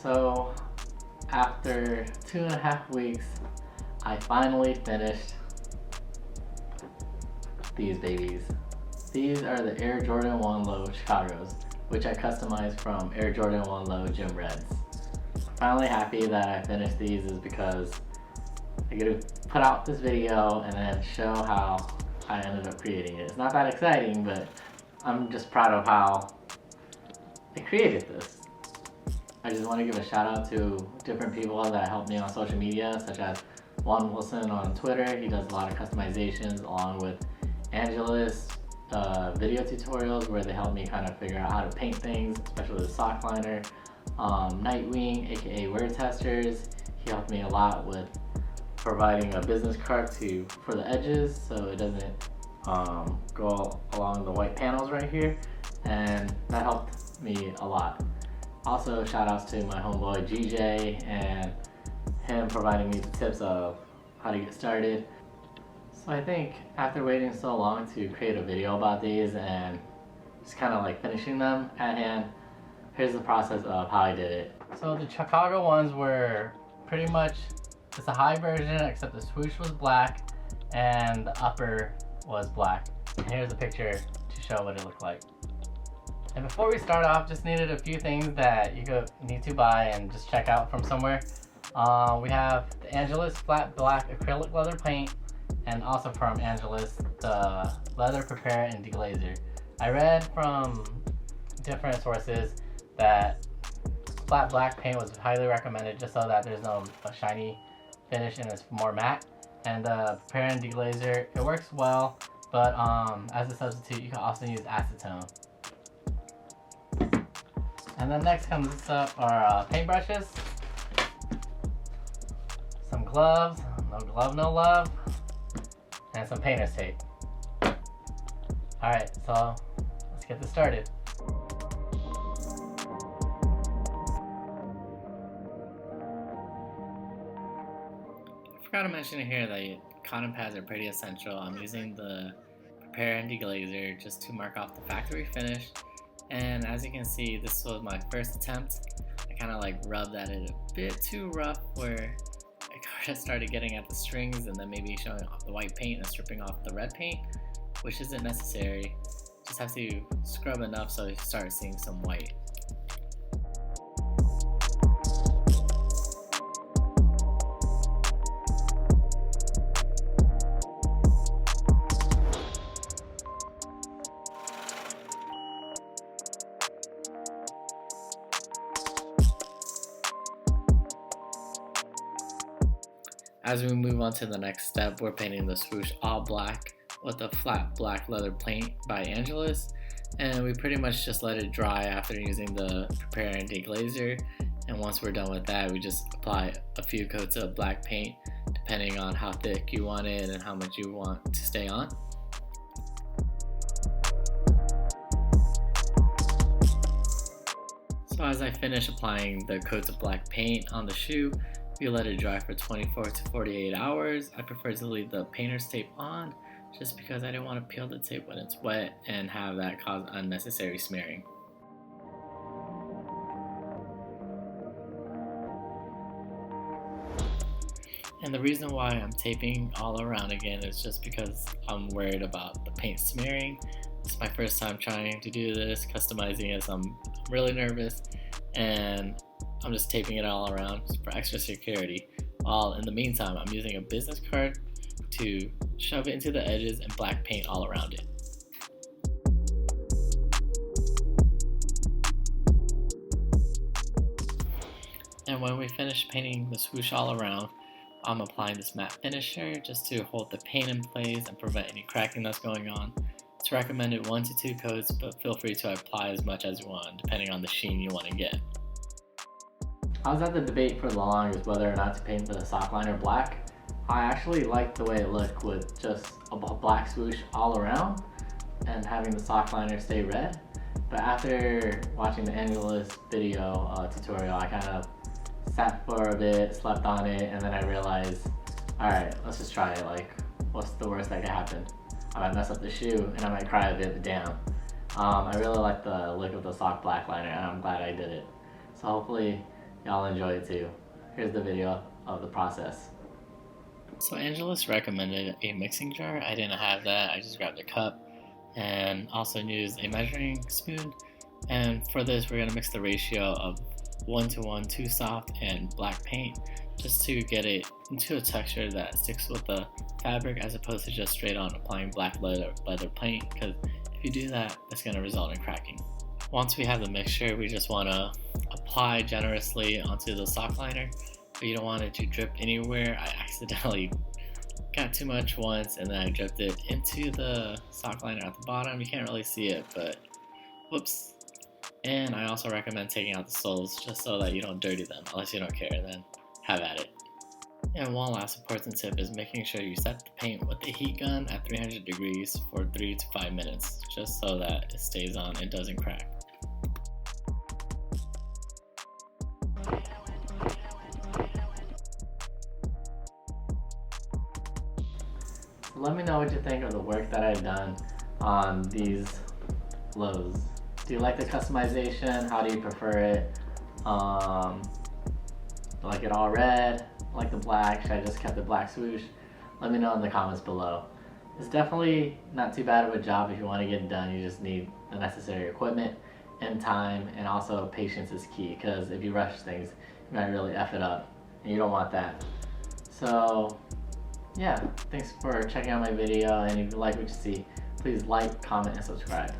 So after 2.5 weeks, I finally finished these babies. These are the Air Jordan 1 Low Chicago's, which I customized from Air Jordan 1 Low Gym Reds. Finally happy that I finished these is because I get to put out this video and then show how I ended up creating it. It's not that exciting, but I'm just proud of how I created this. I just want to give a shout out to different people that helped me on social media, such as Juan Wilson on Twitter. He does a lot of customizations, along with Angela's video tutorials where they help me kind of figure out how to paint things, especially the sock liner. Nightwing, aka Word Testers, he helped me a lot with providing a business card for the edges so it doesn't go along the white panels right here, and that helped me a lot. Also, shout outs to my homeboy GJ and him providing me the tips of how to get started. So I think after waiting so long to create a video about these and just kind of like finishing them at hand, here's the process of how I did it. So the Chicago ones were pretty much just a high version, except the swoosh was black and the upper was black. And here's a picture to show what it looked like. And before we start off, just needed a few things that you need to buy and just check out from somewhere. We have the Angelus flat black acrylic leather paint, and also from Angelus the leather prepare and deglazer. I read from different sources that flat black paint was highly recommended just so that there's no shiny finish and it's more matte. And the prepare and deglazer, it works well, but as a substitute you can also use acetone. And then next comes up are paint brushes, some gloves, no glove no love, and some painter's tape. Alright, so let's get this started. I forgot to mention here that cotton pads are pretty essential. I'm using the prepare and deglazer just to mark off the factory finish. And as you can see, this was my first attempt. I kind of like rubbed at it a bit too rough where I kind of started getting at the strings and then maybe showing off the white paint and stripping off the red paint, which isn't necessary. Just have to scrub enough so you start seeing some white. As we move on to the next step, we're painting the swoosh all black with a flat black leather paint by Angelus, and we pretty much just let it dry after using the prepare and deglazer. And once we're done with that, we just apply a few coats of black paint depending on how thick you want it and how much you want to stay on. So as I finish applying the coats of black paint on the shoe, you let it dry for 24 to 48 hours. I prefer to leave the painter's tape on just because I didn't want to peel the tape when it's wet and have that cause unnecessary smearing. And the reason why I'm taping all around again is just because I'm worried about the paint smearing. It's my first time trying to do this, customizing it, so I'm really nervous, and I'm just taping it all around for extra security. While in the meantime, I'm using a business card to shove it into the edges and black paint all around it. And when we finish painting the swoosh all around, I'm applying this matte finisher just to hold the paint in place and prevent any cracking that's going on. It's recommended 1 to 2 coats, but feel free to apply as much as you want depending on the sheen you want to get. I was at the debate for the longest whether or not to paint the sock liner black. I actually liked the way it looked with just a black swoosh all around and having the sock liner stay red. But after watching the Angelus video tutorial, I kind of sat for a bit, slept on it, and then I realized, alright, let's just try it. Like, what's the worst that could happen? I might mess up the shoe and I might cry a bit, but damn. I really like the look of the sock black liner and I'm glad I did it. So hopefully y'all enjoy it too. Here's the video of the process. So Angelus recommended a mixing jar. I didn't have that. I just grabbed a cup and also used a measuring spoon. And for this, we're gonna mix the ratio of 1:1 too soft and black paint, just to get it into a texture that sticks with the fabric as opposed to just straight on applying black leather paint, because if you do that, it's going to result in cracking. Once we have the mixture, we just want to apply generously onto the sock liner, but you don't want it to drip anywhere. I accidentally got too much once and then I dripped it into the sock liner at the bottom. You can't really see it, but whoops. And I also recommend taking out the soles just so that you don't dirty them. Unless you don't care, then have at it. And one last important tip is making sure you set the paint with the heat gun at 300 degrees for 3 to 5 minutes, just so that it stays on and doesn't crack. Let me know what you think of the work that I've done on these lows. Do you like the customization? How do you prefer it? Like it all red? Like the black? Should I just kept the black swoosh? Let me know in the comments below. It's definitely not too bad of a job if you want to get it done. You just need the necessary equipment and time, and also patience is key, because if you rush things, you might really F it up, and you don't want that. So yeah, thanks for checking out my video, and if you like what you see, please like, comment, and subscribe.